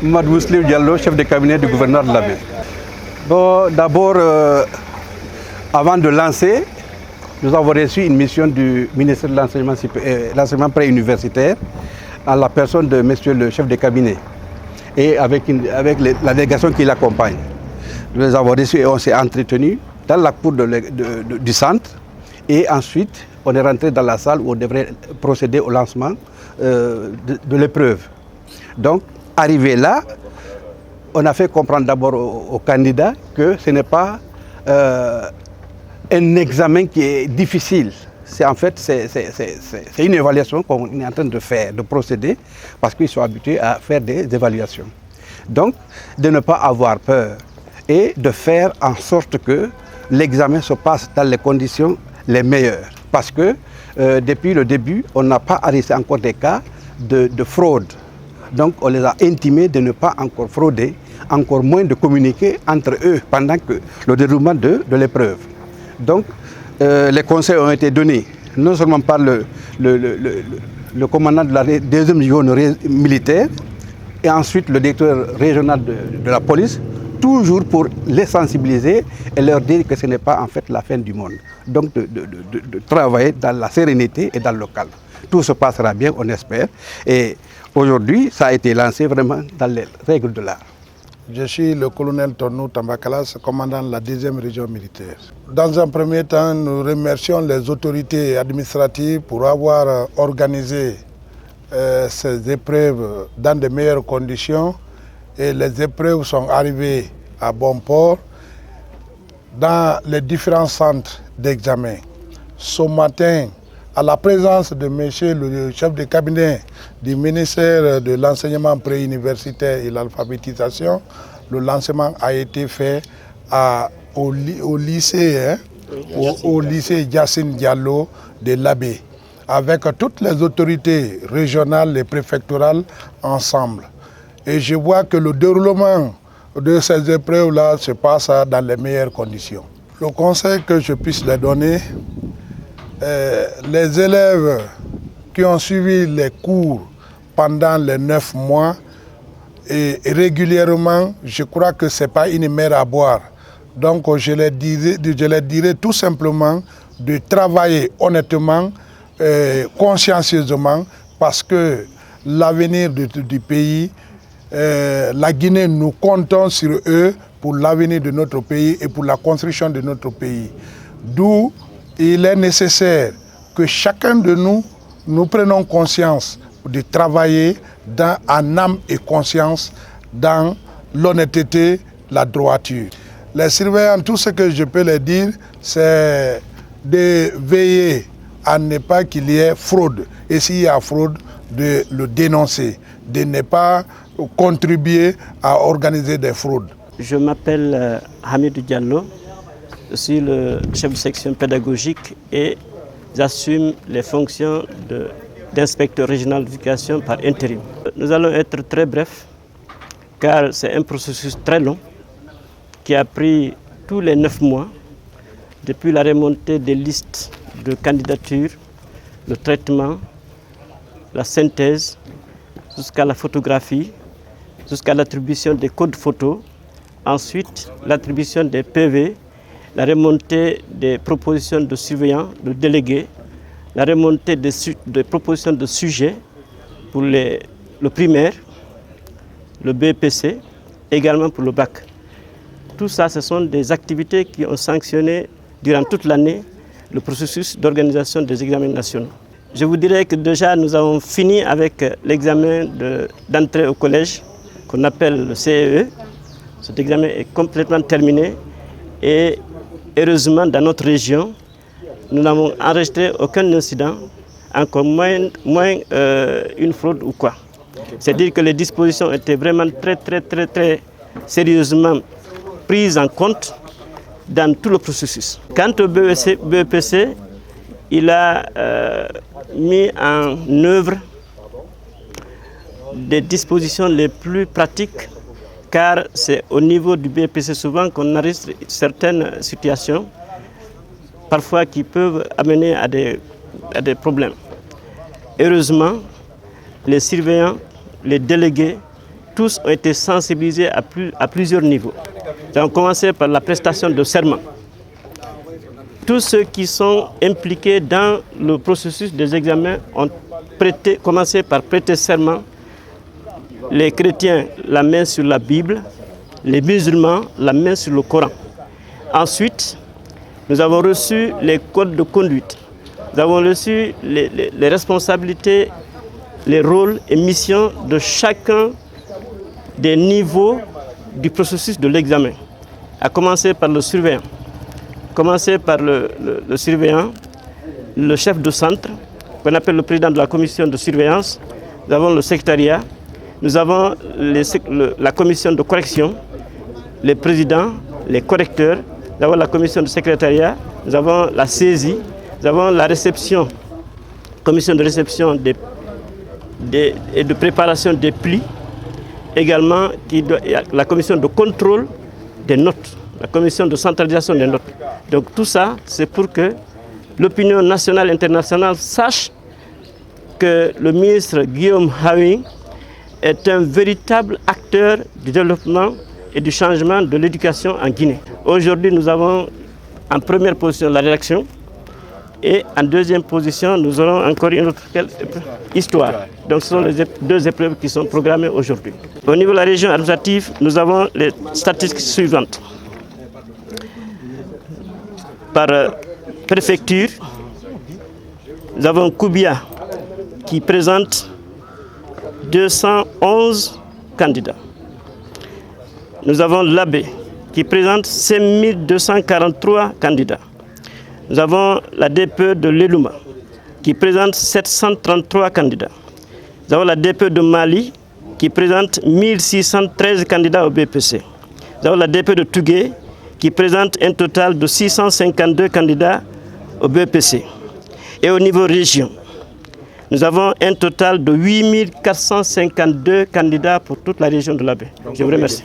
Mohamed Mouslim Diallo, chef de cabinet du gouverneur de Labé. Bon, d'abord, avant de lancer, nous avons reçu une mission du ministère de l'enseignement préuniversitaire à la personne de monsieur le chef de cabinet et avec la délégation qui l'accompagne. Nous les avons reçus et on s'est entretenu dans la cour du centre et ensuite on est rentré dans la salle où on devrait procéder au lancement de l'épreuve. Donc, arrivé là, on a fait comprendre d'abord aux candidats que ce n'est pas un examen qui est difficile. C'est une évaluation qu'on est en train de faire, de procéder, parce qu'ils sont habitués à faire des évaluations. Donc, de ne pas avoir peur et de faire en sorte que l'examen se passe dans les conditions les meilleures. Parce que depuis le début, on n'a pas arrêté encore des cas de fraude. Donc, on les a intimés de ne pas encore frauder, encore moins de communiquer entre eux pendant le déroulement de l'épreuve. Donc, les conseils ont été donnés, non seulement par le commandant de la deuxième zone militaire, et ensuite le directeur régional de la police, toujours pour les sensibiliser et leur dire que ce n'est pas en fait la fin du monde. Donc, de travailler dans la sérénité et dans le calme. Tout se passera bien, on espère. Et aujourd'hui, ça a été lancé vraiment dans les règles de l'art. Je suis le colonel Tornou Tambakalas, commandant de la 2e région militaire. Dans un premier temps, nous remercions les autorités administratives pour avoir organisé ces épreuves dans de meilleures conditions. Et les épreuves sont arrivées à bon port dans les différents centres d'examen. Ce matin, à la présence de monsieur le chef de cabinet du ministère de l'enseignement préuniversitaire et l'alphabétisation, le lancement a été fait au lycée Yacine Diallo de Labé, avec toutes les autorités régionales et préfectorales ensemble. Et je vois que le déroulement de ces épreuves-là se passe dans les meilleures conditions. Le conseil que je puisse leur donner, les élèves qui ont suivi les cours pendant les 9 mois, et régulièrement, je crois que ce n'est pas une mer à boire. Donc je leur dirais tout simplement de travailler honnêtement, consciencieusement, parce que l'avenir du pays, la Guinée, nous comptons sur eux pour l'avenir de notre pays et pour la construction de notre pays. D'où il est nécessaire que chacun de nous prenions conscience de travailler en âme et conscience dans l'honnêteté, la droiture. Les surveillants, tout ce que je peux leur dire, c'est de veiller à ne pas qu'il y ait fraude. Et s'il y a fraude, de le dénoncer, de ne pas contribuer à organiser des fraudes. Je m'appelle Hamidou Diallo, je suis le chef de section pédagogique et j'assume les fonctions d'inspecteur régional d'éducation par intérim. Nous allons être très brefs car c'est un processus très long qui a pris tous les 9 mois depuis la remontée des listes de candidatures, le traitement, la synthèse, jusqu'à la photographie, jusqu'à l'attribution des codes photos, ensuite l'attribution des PV, la remontée des propositions de surveillants, de délégués, la remontée des propositions de sujets pour le primaire, le BPC, également pour le bac. Tout ça, ce sont des activités qui ont sanctionné durant toute l'année le processus d'organisation des examens nationaux. Je vous dirais que déjà nous avons fini avec l'examen d'entrée au collège qu'on appelle le CEE. Cet examen est complètement terminé et heureusement dans notre région, nous n'avons enregistré aucun incident, encore moins une fraude ou quoi. C'est-à-dire que les dispositions étaient vraiment très sérieusement prises en compte dans tout le processus. Quant au BEPC, il a mis en œuvre des dispositions les plus pratiques, car c'est au niveau du BEPC souvent qu'on enregistre certaines situations. parfois qui peuvent amener à des problèmes. Heureusement, les surveillants, les délégués, tous ont été sensibilisés à plusieurs niveaux. Nous avons commencé par la prestation de serment. Tous ceux qui sont impliqués dans le processus des examens ont commencé par prêter serment. Les chrétiens, la main sur la Bible, les musulmans, la main sur le Coran. Ensuite, nous avons reçu les codes de conduite. Nous avons reçu les responsabilités, les rôles et missions de chacun des niveaux du processus de l'examen, à commencer par le surveillant. Commencer par le surveillant, le chef de centre, qu'on appelle le président de la commission de surveillance. Nous avons le secrétariat, nous avons la commission de correction, les présidents, les correcteurs, nous avons la commission de secrétariat, nous avons la saisie, nous avons la réception, commission de réception et de préparation des plis, également la commission de contrôle des notes, la commission de centralisation des notes. Donc tout ça, c'est pour que l'opinion nationale et internationale sache que le ministre Guillaume Hawing est un véritable acteur du développement et du changement de l'éducation en Guinée. Aujourd'hui, nous avons en première position la rédaction et en deuxième position, nous aurons encore une autre histoire. Donc ce sont les deux épreuves qui sont programmées aujourd'hui. Au niveau de la région administrative, nous avons les statistiques suivantes. Par préfecture, nous avons Koubia qui présente 211 candidats. Nous avons Labé qui présente 5243 candidats. Nous avons la DPE de l'Elouma qui présente 733 candidats. Nous avons la DPE de Mali qui présente 1613 candidats au BPC. Nous avons la DPE de Tougué qui présente un total de 652 candidats au BPC. Et au niveau région, nous avons un total de 8452 candidats pour toute la région de l'Abbé. Je vous remercie.